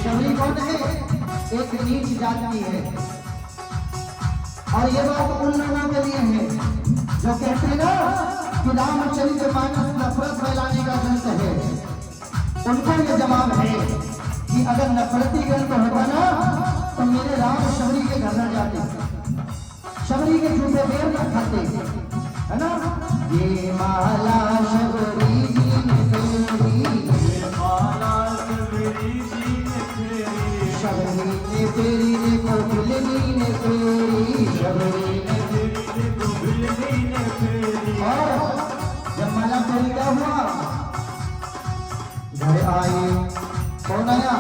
शबरी कौन है? एक नीच जाति है। और ये बात उन लोगों के लिए है जो कहते हैं ना कि रामचरित मानस नफरत फैलाने का ग्रंथ है। उनको ये जवाब है कि अगर नफरती ग्रंथ होता ना तो मेरे राम शबरी के घर न जाते, शबरी के जूते पैर न खाते, है ना। ये माला शबरी जी ने तेरी, ये माला शबरी जी ने तेरी, शबरी ने तेरी देखो बिलनी ने तेरी, शबरी ने तेरी देखो बिलनी ने तेरी। और जब माला फेरी क्या हुआ? घर आए, कौन आया?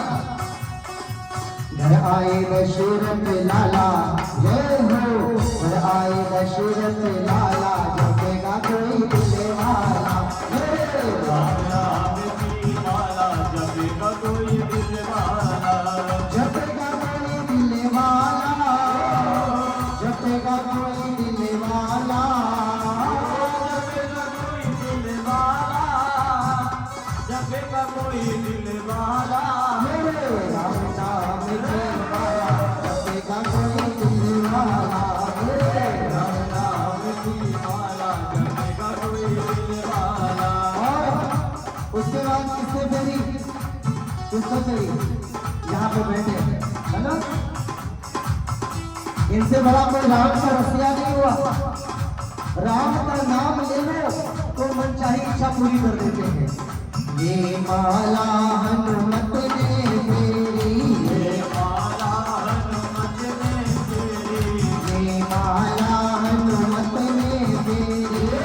घर आए दशरथ लाला, जय हो। घर आए दशरथ लाला, जपेगा कोई दिल वाला, राम की माला जपेगा कोई दिल वाला, जपेगा कोई दिल वाला, जपेगा कोई दिल वाला, जपेगा कोई दिल वाला, जपेगा कोई दिल वाला, मेरे राम नाम के माला जपेगा कोई दिल वाला, मेरे राम नाम की माला जपेगा कोई दिल वाला। और उसके बाद किससे फेरी? किससे फेरी? यहाँ पे बैठे है ना, इनसे बड़ा कोई राम का रसिया नहीं हुआ। राम का नाम ले लो तो मन चाहे इच्छा पूरी कर देते हैं। ये माला हनुमत ने फेरी, ये माला हनुमत ने फेरी, ये माला हनुमत ने फेरी, ये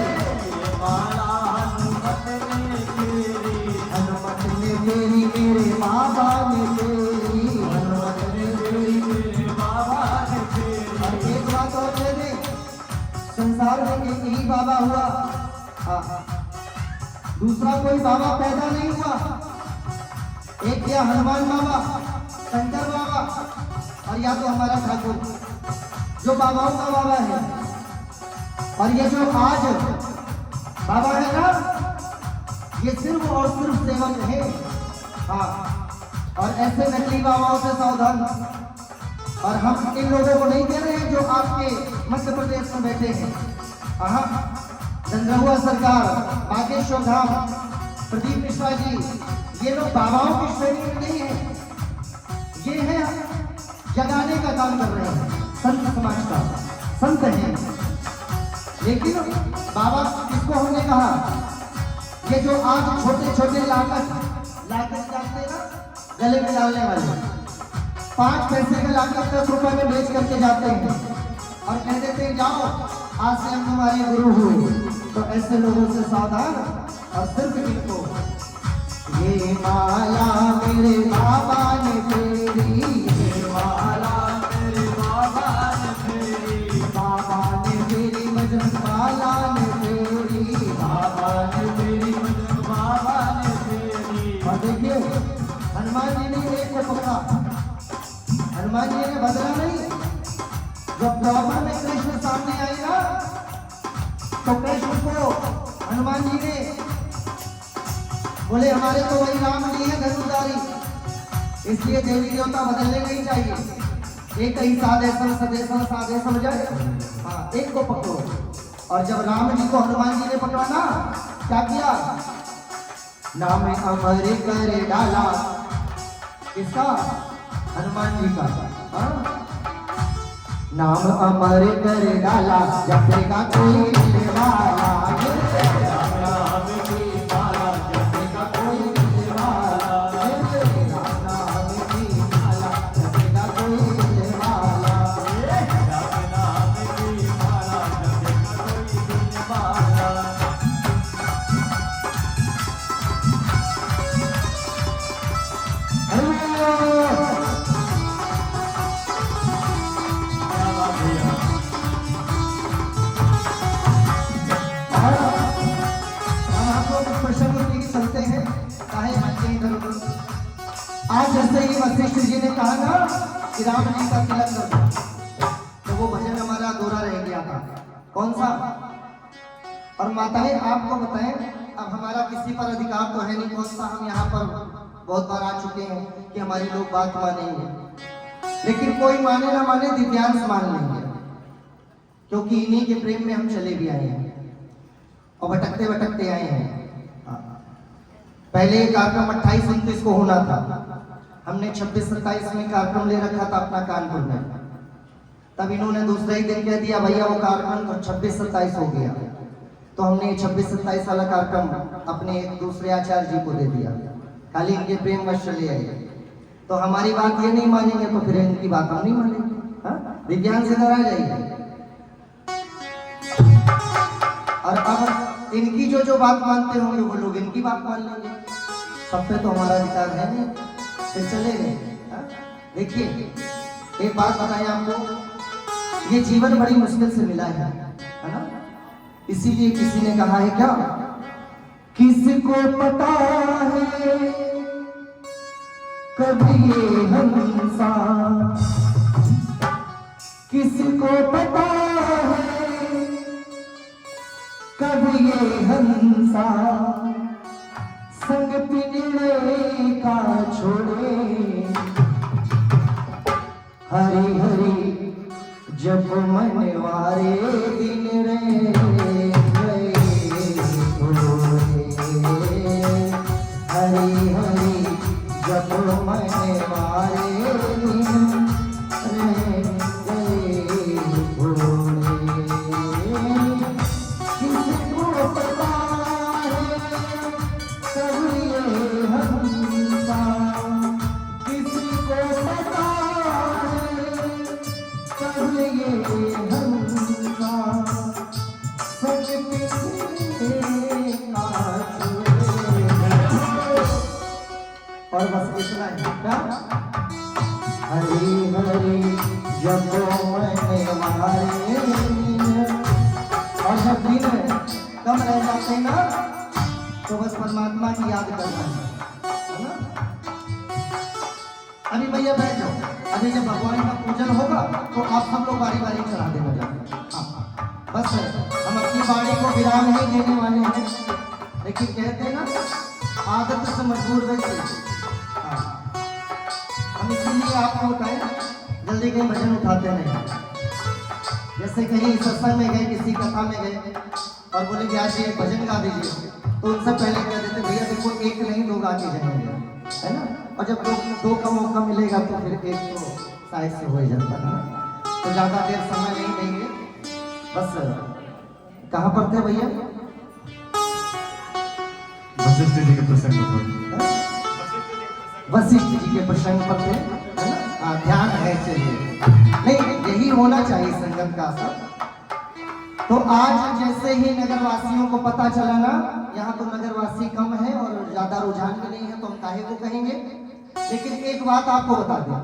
माला हनुमत ने फेरी, हनुमत ने फेरी मेरे बाबा ने फेरी, हनुमत ने फेरी मेरे बाबा ने फेरी। और एक बात और कह दे, संसार में एक ही बाबा हुआ, दूसरा कोई बाबा पैदा नहीं हुआ। एक या हनुमान बाबा, शंकर बाबा, और या तो हमारा ठाकुर जो बाबाओं का बाबा है। और ये जो आज बाबा है ना, ये सिर्फ और सिर्फ सेवक है। हाँ, और ऐसे नकली बाबाओं से सावधान। और हम इन लोगों को नहीं कह रहे हैं जो आपके मध्य प्रदेश में बैठे हैं। हाँ, चंद्रहुआ सरकार, बागेश्वर धाम, प्रदीप मिश्रा जी, ये लोग बाबाओं की श्रेणी में नहीं है। ये है जगाने का काम कर रहे हैं, संत समाज का संत हैं। लेकिन बाबा किसको हमने कहा? ये जो आज छोटे छोटे लाकत जाते ना गले में डालने वाले, 5 पैसे का लाकत 10 रुपए में बेच करके जाते हैं और कह देते हैं जाओ आज से हम तुम्हारे गुरु हुए। तो ऐसे लोगों से सावधान। और सिर्फ इनको, ये माला मेरे बाबा ने फेरी, ये माला मेरे बाबा ने फेरी, बाबा ने फेरी बजरंग बाला ने फेरी, बाबा ने फेरी बजरंग बाबा ने फेरी। और देखिए हनुमान जी ने एक को पकड़ा, हनुमान जी ने बदला नहीं। जब द्वापर में कृष्ण सामने आएगा तो कृष्ण को हनुमान जी ने बोले हमारे तो वही राम नहीं है धनुधारी, इसलिए देवी देवता बदलने नहीं चाहिए। एक ही सादेशन सदेशन सादे समझ जाए। हाँ, एक को पकड़ो। और जब राम जी को हनुमान जी ने पकड़ा ना, क्या किया? नाम अमर कर डाला, किसका? हनुमान जी का। हाँ? नाम अमर कर डाला, जपेगा कोई दिल वाला, राम की माला जपेगा कोई दिल वाला, राम की माला जपेगा कोई दिल वाला, राम की माला जपेगा कोई दिल वाला। आज जैसे ही वशिष्ठ जी ने कहा ना कि राम जी का तिलक कर दो, तो वो भजन हमारा अधूरा रह गया था। कौन सा? और माताएं आपको बताएं, अब हमारा किसी पर अधिकार तो है नहीं, कौन सा हम यहाँ पर बहुत बार आ चुके हैं कि हमारे लोग बात मानेंगे, लेकिन कोई माने ना माने दिव्यांश मान लेंगे, क्योंकि इन्हीं के प्रेम में हम चले भी आए हैं और भटकते भटकते आए हैं। पहले कार्यक्रम 28-29 को होना था, हमने 26-27 में कार्यक्रम ले रखा था अपना कानपुर में। तब इन्होंने दूसरे ही दिन कह दिया भैया वो कार्यक्रम तो 26-27 हो गया, तो हमने 26-27 वाला कार्यक्रम अपने एक दूसरे आचार्य जी को दे दिया, खाली इनके प्रेम वश चले आए। तो हमारी बात ये नहीं मानेंगे तो फिर इनकी बात हम नहीं मानेंगे। हाँ, विज्ञान से इधर आ जाइए। और अब इनकी जो बात मानते होंगे वो लोग इनकी बात मान लेंगे, सब पे तो हमारा अधिकार है नहीं, फिर चले गए। देखिए एक बात बताएं आपको, ये जीवन बड़ी मुश्किल से मिला है ना, इसीलिए किसी ने कहा है क्या, किसको पता है कभी ये हंसा, किसको पता है कभी ये हंसा, संग पिंजरे का छोड़े, हरी हरी जब मनवारे दिन रे गए थोड़े, हरी हरी जब मनवारे दिन रे गए थोड़े, किसको पता है कभी ये हंसा, किसको पता ये हंसा, सच और बस इतना ही क्या, हरी हरी जब मैंने मारे, और जब दिन कम रह जाते ना तो बस परमात्मा की याद करना है ना। अभी भैया बैठ जाओ, अभी जब भगवान का पूजन होगा तो आप सब लोग बारी बारी चढ़ा देना जाए। हाँ, बस हम अपनी बाड़ी को विराम नहीं देने वाले हैं, लेकिन कहते हैं ना आदत से मजबूर व्यक्ति। हाँ, हम इसीलिए आपको उठाए, जल्दी कहीं भजन उठाते नहीं। जैसे कहीं सत्संग में गए, किसी कथा में गए और बोले कि आज ये भजन गा दीजिए, तो उनसे पहले कह देते भैया देखो एक नहीं दो गा के जाएंगे, है ना। और जब दो का मौका मिलेगा तो फिर एक तो साइड से हो ही जाता है, तो ज़्यादा देर समय नहीं देंगे। बस कहाँ पर थे भैया, वशिष्ठ जी के प्रसंग पर, वशिष्ठ जी के प्रसंग पर थे, है ना। ध्यान है, चलिए नहीं यही होना चाहिए संगत का असर। तो आज जैसे ही नगरवासियों को पता चला ना, यहाँ तो नगरवासी कम है और ज्यादा रुझान भी नहीं है, तो हम काहे को कहेंगे। लेकिन एक बात आपको बता दें,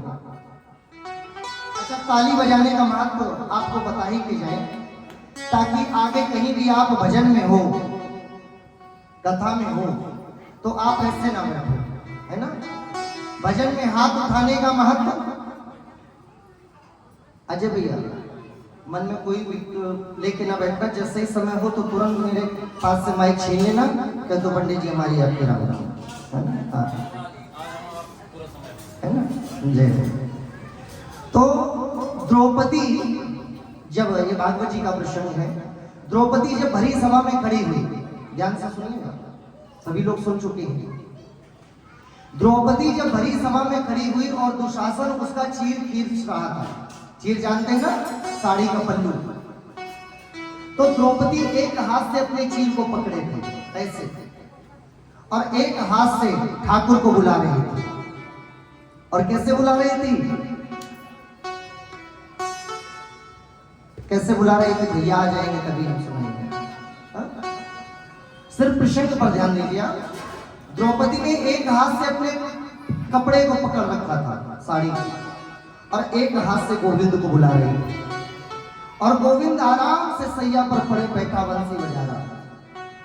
अच्छा ताली बजाने का महत्व आपको बता ही के जाए, ताकि आगे कहीं भी आप भजन में हो, कथा में हो, तो आप ऐसे ना बैठो, है ना। भजन में हाथ उठाने का महत्व, अजय भैया मन में कोई लेके ना बैठना, जैसे ही समय हो तो तुरंत मेरे पास से माइक छीन लेना, कह दो पंडित जी हमारी आपकी राम राम, है ना। जय। तो द्रौपदी, जब ये भागवत जी का प्रसंग है, द्रौपदी जब भरी सभा में खड़ी हुई, ध्यान से सुनिएगा, सभी लोग सुन चुके हैं। द्रौपदी जब भरी सभा में खड़ी हुई और दुशासन उसका चीर खींच रहा था, चीर जानते हैं ना, साड़ी का पल्लू, तो द्रौपदी एक हाथ से अपने चीर को पकड़े थे ऐसे, और एक हाथ से ठाकुर को बुला रही थी। और कैसे बुला रही थी, कैसे बुला रही थी, भैया आ जाएंगे कभी हम सुनाएंगे। सिर्फ प्रसंग पर ध्यान दीजिए। द्रौपदी ने एक हाथ से अपने कपड़े को पकड़ रखा था, साड़ी को, और एक हाथ से गोविंद को बुला रही थी, और गोविंद आराम से सैया पर पड़े बैठा बंसी बजा रहा।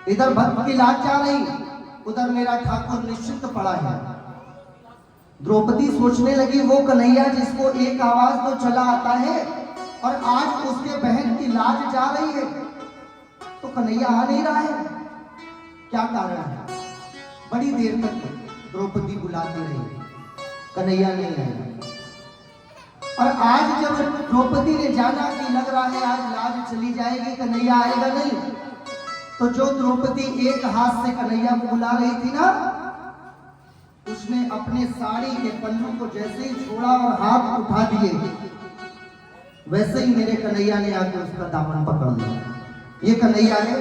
इधर भक्त की लाज जा रही, उधर मेरा ठाकुर निश्चिंत पड़ा है। द्रौपदी सोचने लगी, वो कन्हैया जिसको एक आवाज तो चला आता है और आज उसके बहन की लाज जा रही है, तो कन्हैया आ नहीं रहा है, क्या कारण है। बड़ी देर तक द्रौपदी बुलाती रही, कन्हैया नहीं आया। और आज जब द्रौपदी ने जाना कि लग रहा है आज लाज चली जाएगी, कन्हैया आएगा नहीं, तो जो द्रौपदी एक हाथ से कन्हैया को बुला रही थी ना, उसने अपने साड़ी के पल्लू को जैसे ही छोड़ा और हाथ उठा दिए, वैसे ही मेरे कन्हैया ने आके उसका दामन पकड़ लिया। ये कन्हैया है।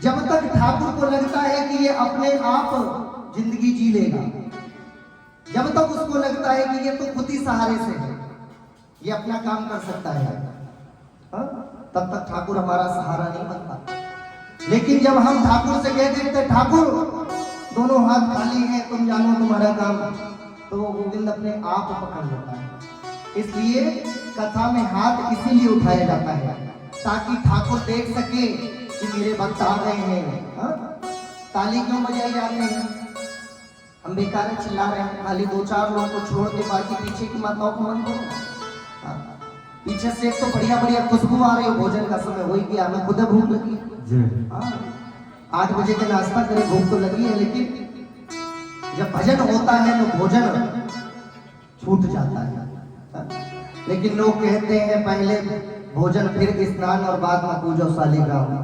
जब तक ठाकुर को लगता है कि ये अपने आप जिंदगी जी लेगा, जब तक उसको लगता है कि ये तो खुद ही सहारे से है, ये अपना काम कर सकता है, तब तक ठाकुर हमारा सहारा नहीं बनता। लेकिन जब हम ठाकुर से कह देते ठाकुर दोनों हाथ खाली हैं, तुम जानो तुम्हारा काम, तो वो गोविंद अपने आप पकड़ लेता है। इसलिए कथा में हाथ इसीलिए उठाया जाता है ताकि ठाकुर देख सके कि मेरे भक्त आ गए हैं। ताली क्यों बजाई जाते हैं? हम बेकार चिल्ला रहे हैं, खाली 2-4 लोगों को छोड़ के बाकी पीछे की माताओं को मन करो। पीछे से तो बढ़िया बढ़िया खुशबू आ रही है, भोजन का समय हो गया, हमें खुद भूख लगी। 8 बजे का नाश्ता करे, भूख तो लगी है, लेकिन जब भजन होता है तो भोजन छूट जाता है। लेकिन लोग कहते हैं पहले भोजन फिर स्नान और बाद में पूजो शालिग्राम।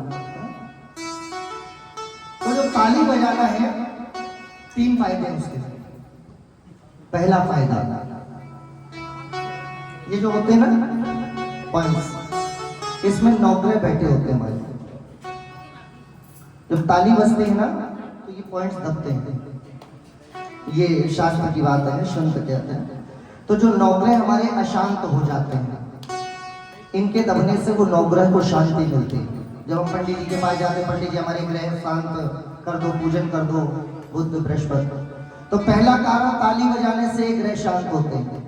तो जो ताली बजाना है, 3 फायदे हैं उसके। पहला फायदा, ये जो होते हैं ना पॉइंट्स, इसमें नौकरे बैठे होते हैं हमारे। जब ताली बजते हैं ना तो ये पॉइंट्स दबते हैं। ये शास्त्र की बात है, संत कहते हैं। तो जो नौकरे हमारे अशांत हो जाते हैं, इनके दबने से वो नौग्रह को शांति मिलती है। जब हम पंडित जी के पास जाते हैं, पंडित जी हमारे ग्रह शांत कर दो, पूजन कर दो, बुध बृहस्पति, तो पहला कारण ताली बजाने से ग्रह शांत होते हैं।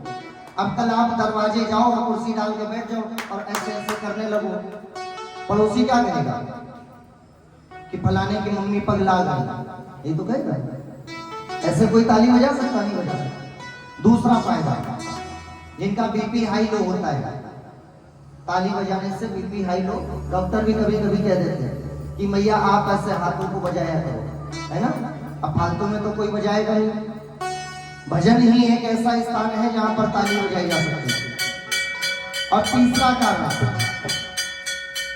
अब कल आप दरवाजे जाओ और कुर्सी डाल के बैठ जाओ और ऐसे ऐसे करने लगो, पड़ोसी क्या कहेगा कि फलाने की मम्मी पगला गई, ये तो कहेगा। ऐसे कोई ताली बजा सकता नहीं बजा सकता। दूसरा फायदा, जिनका बीपी हाई लो होता है, ताली बजाने से बीपी हाई लो, डॉक्टर भी कभी कभी कह देते हैं कि मैया आप ऐसे हाथों को बजाया करो, है ना। अब फालतू में तो कोई बजाएगा नहीं। भजन ही एक ऐसा स्थान है जहां पर ताली बजाई जा सकती है। और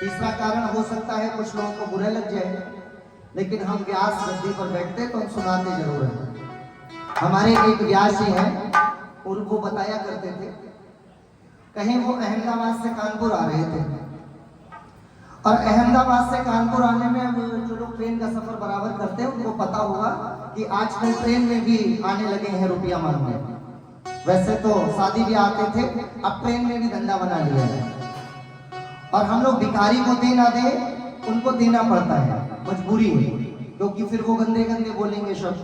तीसरा कारण हो सकता है कुछ लोगों को बुरा लग जाए, लेकिन हम व्यास गद्दी पर बैठते तो हम सुनाते जरूर हैं। हमारे एक व्यास जी हैं, और वो बताया करते थे, कहीं वो अहमदाबाद से कानपुर आ रहे थे, और अहमदाबाद से कानपुर आने में जो लोग ट्रेन का सफर बराबर करते हैं उनको पता होगा कि आजकल ट्रेन में भी आने लगे हैं रुपया मांगने। वैसे तो शादी भी आते थे, अब ट्रेन में भी धंधा बना लिया है। और हम लोग भिखारी को दे ना दे, उनको देना पड़ता है, मजबूरी है, क्योंकि फिर वो गंदे गंदे बोलेंगे शब्द,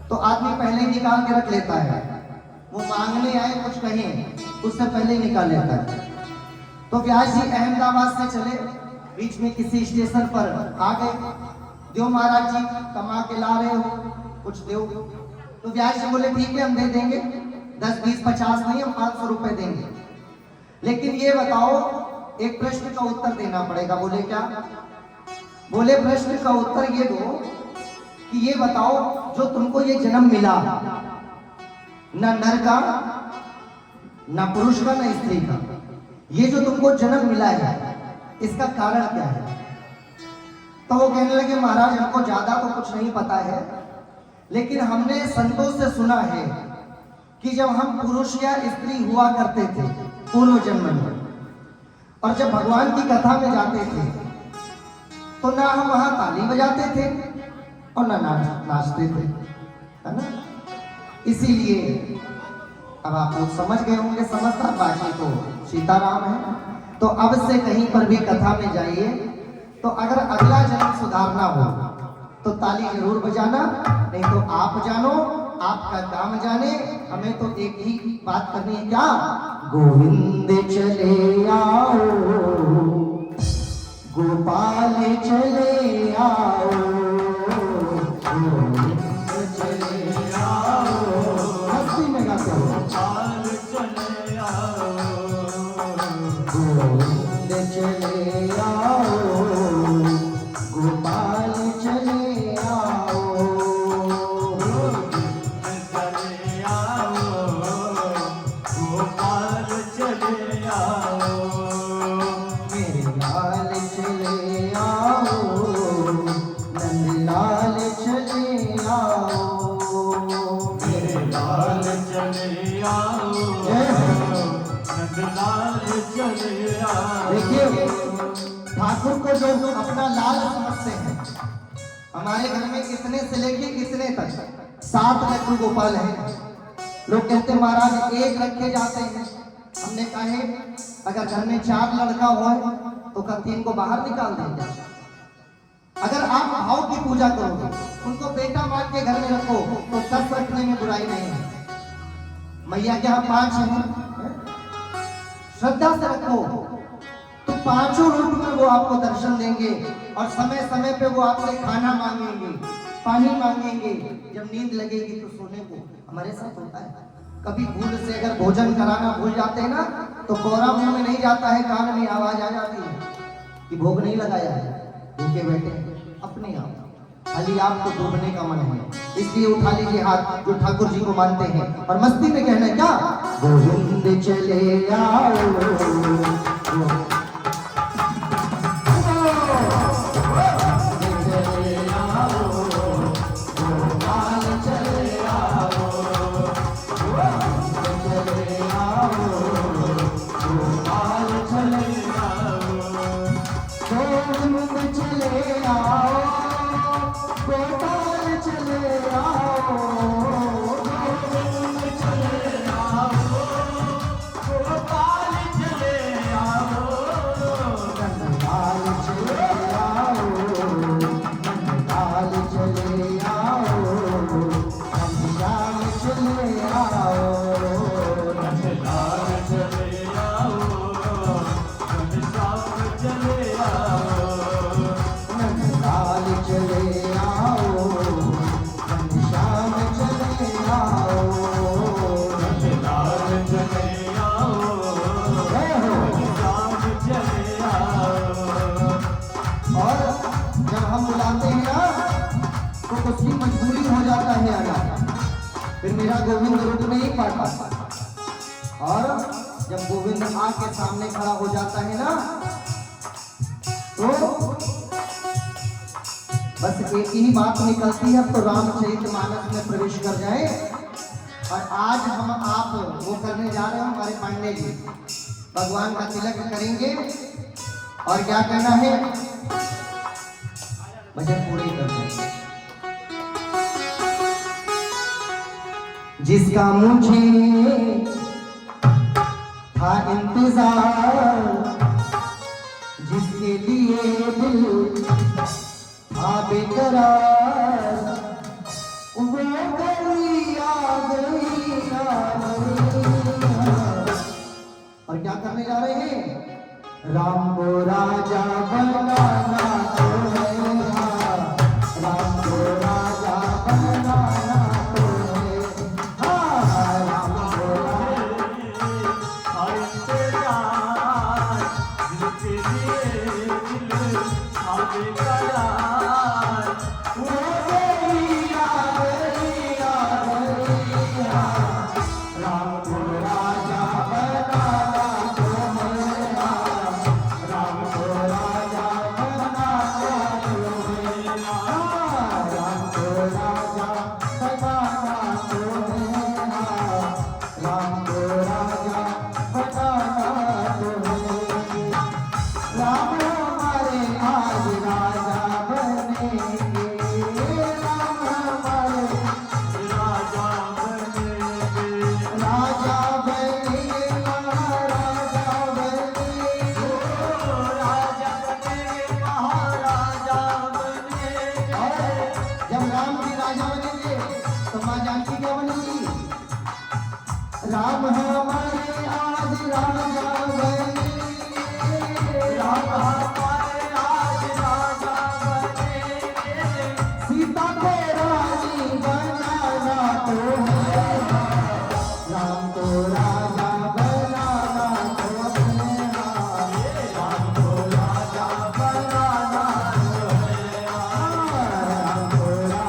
तो आदमी पहले ही निकाल के रख लेता है। वो मांगने आए कुछ कहें उससे पहले ही निकाल लेता है। तो व्यास जी अहमदाबाद से चले, बीच में किसी स्टेशन पर आ गए, दो महाराज जी कमा के ला रहे हो, कुछ दो। तो व्यास जी बोले ठीक है हम दे देंगे, 10, 20, 50 नहीं, हम 500 रुपए देंगे, लेकिन ये बताओ एक प्रश्न का उत्तर देना पड़ेगा। बोले क्या? बोले प्रश्न का उत्तर ये दो कि ये बताओ जो तुमको ये जन्म मिला, न नर का, न पुरुष का, न स्त्री का, ये जो तुमको जन्म मिला है इसका कारण क्या है? तो वो कहने लगे महाराज हमको ज्यादा तो कुछ नहीं पता है, लेकिन हमने संतों से सुना है कि जब हम पुरुष या स्त्री हुआ करते थे पूर्व जन्म में, और जब भगवान की कथा में जाते थे तो ना हम वहां ताली बजाते थे और ना नाचते थे, है ना। इसीलिए अब आप लोग समझ गए होंगे, समझदार बाकी तो सीताराम है। तो अब से कहीं पर भी कथा में जाइए तो अगर अगला जन्म सुधारना हो तो ताली जरूर बजाना, नहीं तो आप जानो आपका काम जाने। हमें तो एक ही बात करनी है, क्या? गोविंद चले आओ, गोपाल चले आओ, गोविंद चले आओ, हस्ती में गाते हो, गोपाल चले आओ, गोविंद चले आओ, गोपाल चले आओ, गोविंद नंदलाल चले आओ। देखिए ठाकुर को जो अपना लाल समझते हैं, हमारे घर में कितने से लेके कितने तक 7 लड्डू गोपाल हैं। लोग कहते हैं महाराज एक रखे जाते हैं। हमने कहा अगर घर में 4 लड़का हो तो क्या 3 को बाहर निकाल देंगे? अगर आप भाव की पूजा करोगे, उनको बेटा मान के घर में रखो तो 10 रखने में बुराई नहीं है। मैया के यहाँ 5 हैं, श्रद्धा से रखो तो 5 रूप में वो आपको दर्शन देंगे और समय समय पे वो आपसे खाना मांगेंगे, पानी मांगेंगे। जब नींद लगेगी तो सोने को। हमारे साथ होता है कभी भूल से अगर भोजन कराना भूल जाते हैं ना तो कोरा मुंह में नहीं जाता है, कान में आवाज आ जाती है कि भोग नहीं लगाया है, भूखे बैठे अपने आप। खाली आपको डूबने का मन है, इसलिए उठा लीजिए हाथ जो ठाकुर जी को मानते हैं और मस्ती में कहना है क्या? गोविंद चले आओ उसकी मजबूरी हो जाता है आना, फिर मेरा गोविंद रुक नहीं पाता। और जब गोविंद आके सामने खड़ा हो जाता है ना तो बस एक ही बात निकलती है, तो रामचरितमानस में प्रवेश कर जाए। और आज हम आप वो करने जा रहे हैं, हमारे पांडे जी भगवान का तिलक करेंगे और क्या कहना है, भजन पूरे कर देंगे। जिसका मुझे था इंतजार, जिसके लिए दिल था बेकरार, वो गई आ गई और क्या करने जा रहे हैं? राम को राजा बनाना तो है, राम को राजा बनाना तो है। राम हमारे आज राजा बने, राम हमारे आज राजा बने, सीता को रानी बनाना तो है, राम को राजा बनाना तो है, राम को राजा बनाना तो है, राम को राजा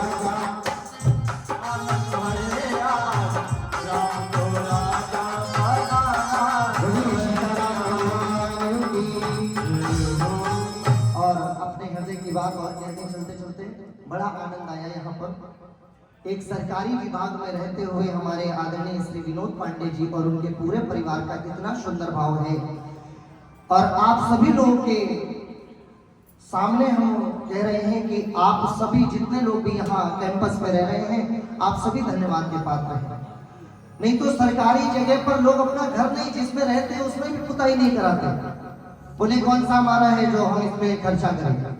और अपने हृदय की बात और कहते चलते चलते बड़ा आनंद आया यहाँ पर। एक सरकारी विभाग में रहते हुए हमारे आदरणीय श्री विनोद पांडे जी और उनके पूरे परिवार का कितना सुंदर भाव है। और आप सभी लोगों के सामने हम कह रहे हैं कि आप सभी जितने लोग भी यहाँ कैंपस में रह रहे हैं, आप सभी धन्यवाद के पात्र हैं। नहीं तो सरकारी जगह पर लोग अपना घर नहीं जिसमें रहते हैं उसमें भी पुताई नहीं कराते, बोले कौन सा हमारा है जो हम इसमें खर्चा करेंगे।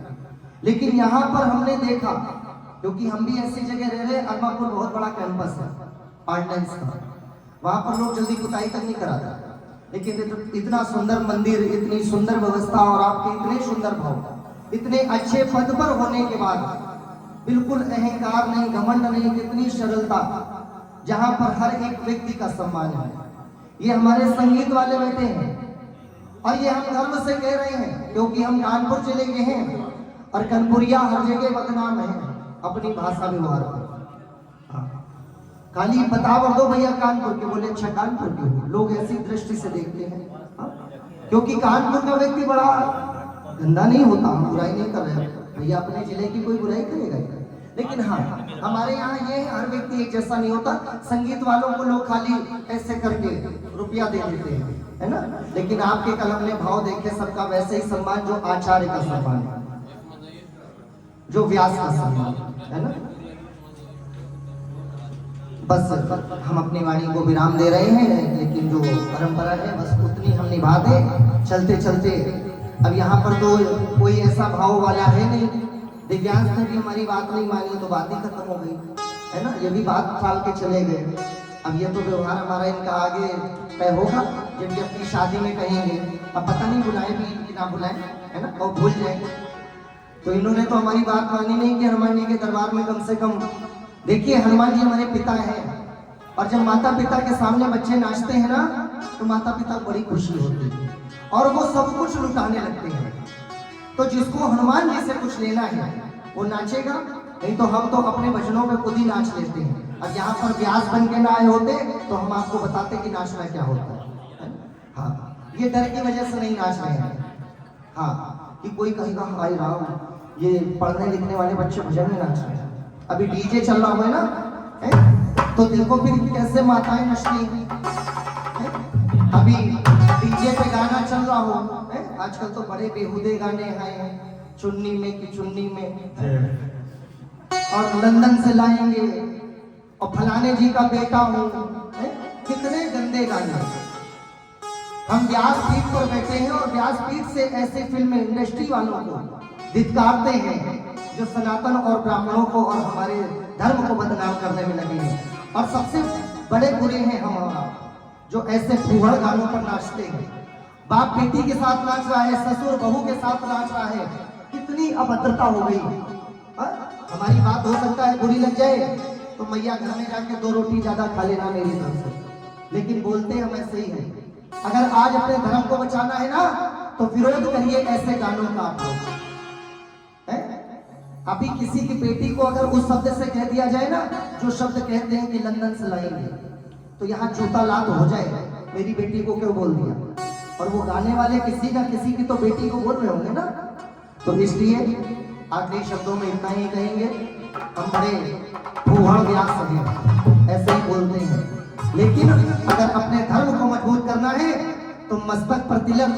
लेकिन यहाँ पर हमने देखा, क्योंकि हम भी ऐसी जगह रह रहे हैं, अरमापुर बहुत बड़ा कैंपस है ऑर्डिनेंस का, वहां पर लोग जल्दी पुताई तक नहीं कराते। लेकिन इतना सुंदर मंदिर, इतनी सुंदर व्यवस्था और आपके इतने सुंदर भाव, इतने अच्छे पद पर होने के बाद बिल्कुल अहंकार नहीं, घमंड नहीं, कितनी सरलता, जहां पर हर एक व्यक्ति का सम्मान है। ये हमारे संगीत वाले बैठे हैं और ये हम गर्व से कह रहे हैं, क्योंकि हम कानपुर चले गए हैं और कानपुरिया हर जगह बदनाम है अपनी भाषा व्यवहार पर। खाली बतावर दो भैया कानपुर के, बोले अच्छा कानपुर के हो, लोग ऐसी दृष्टि से देखते हैं। क्योंकि कानपुर का व्यक्ति बड़ा गंदा नहीं होता, हम बुराई नहीं कर रहे भैया, अपने जिले की कोई बुराई करेगा। लेकिन हाँ, हमारे यहाँ ये है, हर व्यक्ति एक जैसा नहीं होता। संगीत वालों को लोग खाली ऐसे करके रुपया दे देते हैं, है ना। लेकिन आपके कलम ने भाव देखे, सबका वैसे ही सम्मान जो आचार्य का सम्मान है, जो व्यास का सम्मान है ना। बस हम अपनी वाणी को विराम दे रहे हैं, लेकिन जो परंपरा है बस उतनी हम निभा दें चलते चलते। अब यहाँ पर तो कोई ऐसा भाव वाला है नहीं, दिव्यांश ने भी हमारी बात नहीं मानी तो बात ही खत्म हो गई, है ना। ये भी बात टाल के चले गए। अब ये तो व्यवहार हमारा इनका आगे तय होगा जब ये अपनी शादी में कहेंगे। अब पता नहीं बुलाए भी कि ना बुलाए, है ना, और भूल जाए। तो इन्होंने तो हमारी बात मानी नहीं कि हनुमान जी के दरबार में कम से कम, देखिए हनुमान जी हमारे पिता हैं, और जब माता पिता के सामने बच्चे नाचते हैं ना तो माता पिता को बड़ी खुशी होती है और वो सब कुछ लुटाने लगते हैं। तो जिसको हनुमान जी से कुछ लेना है वो नाचेगा, नहीं तो हम तो अपने भजनों में खुद ही नाच लेते हैं। अब यहाँ पर व्यास बन के ना आए होते तो हम आपको बताते कि नाचना क्या होता है। हाँ, ये डर की वजह से नहीं नाच रहे हैं, हाँ, कि कोई कहेगा हाय राम ये पढ़ने लिखने वाले बच्चे भजन में नाच रहे हैं। अभी डीजे चल रहा है ना, है? तो देखो फिर कैसे माताएं नचती हैं। अभी डीजे पे गाना चल रहा हो, है? आजकल तो बड़े बेहुदे गाने आए हैं, चुन्नी में की चुन्नी में, और लंदन से लाएंगे और फलाने जी का बेटा हूँ, कितने गंदे गाने। हम व्यासपीठ पर बैठे हैं और व्यासपीठ से ऐसे फिल्म इंडस्ट्री वालों को धिक्कारते हैं जो सनातन और ब्राह्मणों को और हमारे धर्म को बदनाम करने में लगे हैं। और सबसे बड़े बुरे हैं हमारा जो ऐसे फूहड़ गानों पर नाचते हैं। बाप बेटी के साथ नाच रहा है, ससुर बहू के साथ नाच रहा है, कितनी अभद्रता हो गई। हमारी बात हो सकता है बुरी लग जाए तो मैया घर में जाके 2 रोटी ज्यादा खा लेना मेरी तरफ से, लेकिन बोलते हम ऐसे ही हैं। अगर आज अपने धर्म को बचाना है ना तो विरोध करिए ऐसे गानों का। आप लोग अभी किसी की बेटी को अगर उस शब्द से कह दिया जाए ना, जो शब्द कहते हैं कि लंदन से लाएंगे, तो यहाँ जूता लात हो जाएगा, मेरी बेटी को क्यों बोल दिया। और वो गाने वाले किसी ना किसी की तो बेटी को बोल रहे होंगे ना। तो इसलिए आखिरी शब्दों में इतना ही कहेंगे, हम बड़े फूहड़ व्यास हैं, ऐसे ही बोलते हैं। लेकिन अगर अपने धर्म को मजबूत करना है तो मस्तक पर तिलक,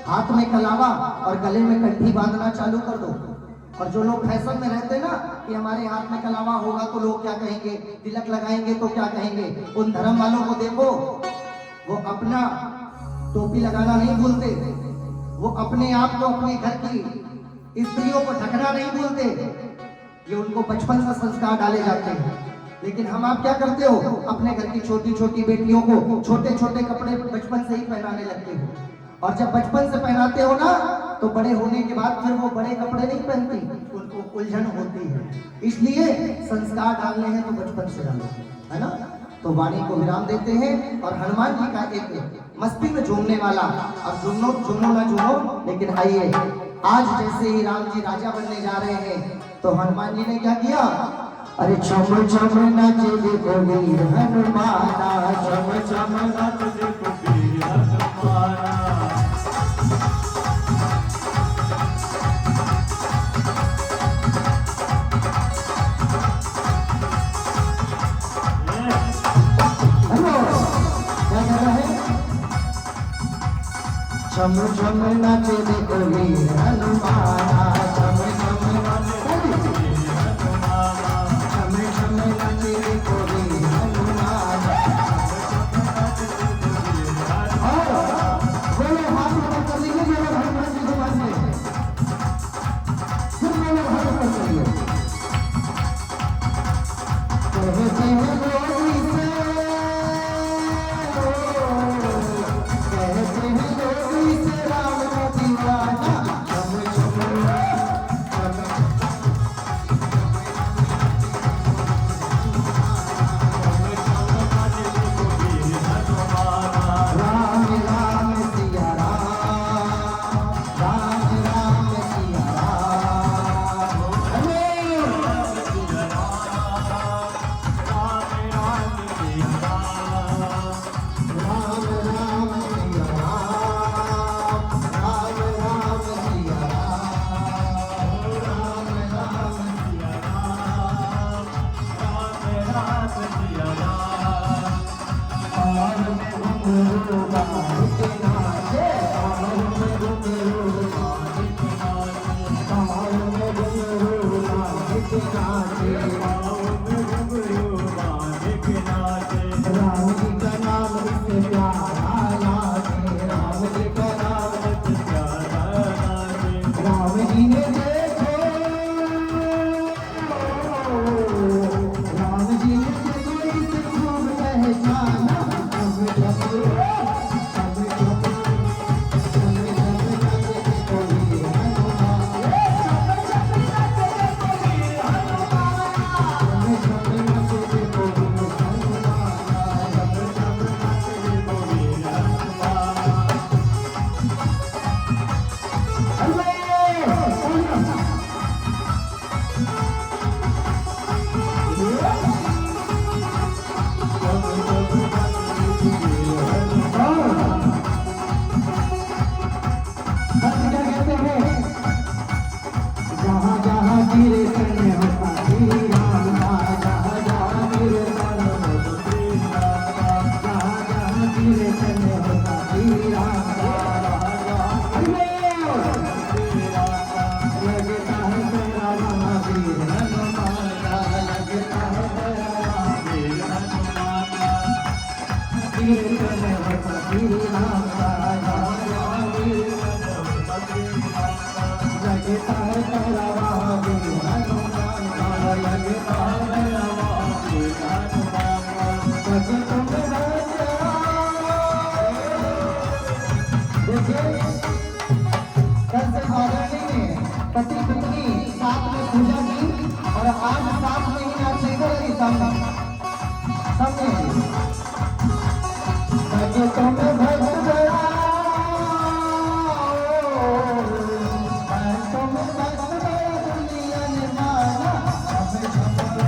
हाथ में कलावा और गले में कंठी बांधना चालू कर दो। और जो लोग फैशन में रहते हैं ना कि हमारे हाथ में कलावा होगा तो लोग क्या कहेंगे, तिलक लगाएंगे तो क्या कहेंगे, उन धर्म वालों को देखो, वो अपना टोपी लगाना नहीं भूलते, वो अपने आप को, अपने घर की स्त्रियों को ढकना नहीं भूलते। ये उनको बचपन से संस्कार डाले जाते हैं। लेकिन हम आप क्या करते हो, अपने घर की छोटी छोटी बेटियों को छोटे छोटे कपड़े बचपन से ही पहनाने लगते हो। और जब बचपन से पहनाते हो ना तो बड़े होने के बाद फिर वो बड़े कपड़े नहीं पहनती, उनको उलझन होती है। इसलिए संस्कार डालने हैं तो बचपन से डालो, है ना। तो वाणी को विराम देते हैं और हनुमान जी का एक मस्ती में झूमने वाला, अब झूमो ना झूमो, लेकिन आइए आज जैसे ही राम जी राजा बनने जा रहे हैं तो हनुमान जी ने क्या किया, अरे चम चम नाचे देखो वीर हनुमाना, चम चम नाचे देखो वीर हनुमाना। छम छम नाचे देखो वीर हनुमाना छम छम नाचे देखो वीर हनुमाना और बोलो हाथ ऊपर कर लीजिए जो लोग हनुमान जी को मानते हैं सब लोग हाथ ऊपर करिए कहते हैं लोग इसे कहते हैं लोग इसे राम का दीवाना छम छम राम राम सिया राम राम राम सिया राम अरे राम राम सिया राम राम राम सिया राम राम राम और में घुंघरू बांध के नाचे और में घुंघरू बांध के नाचे और में घुंघरू बांध के नाचे राम जी का नाम इससे प्यारा लागे राम जी का नाम राम जी ने देखो राम जी ने देखो इसे खूब पहचाना सब सब नाचे देखो वीर हनुमान जहाँ जहाँ गिरे सैन्य होता श्री राम का जहाँ जहाँ गिरे सैन्य होता श्री राम का जहाँ जहाँ गिरे सैन्य होता श्री राम का लगता है तेरा महावीर हनुमान का लगता है तेरा गिरे सैन्य होता श्री राम का जहाँ जहाँ गिरे सैन्य होता श्री राम का लगता है तेरा महावीर हनुमान का लगता है तेरा महावीर हनुमान का सच तुम देखिए कल से महारानी ने पति पत्नी साथ में पूजा की और आज साथ में ही नाचने लगी सामने सच तुम भक्त गया तुम भक्त गया दुनिया ने माना छम छम छम छम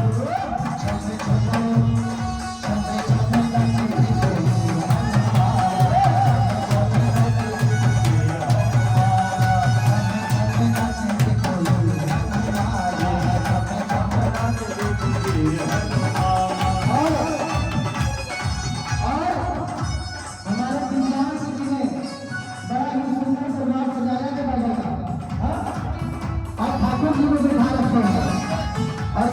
Yeah.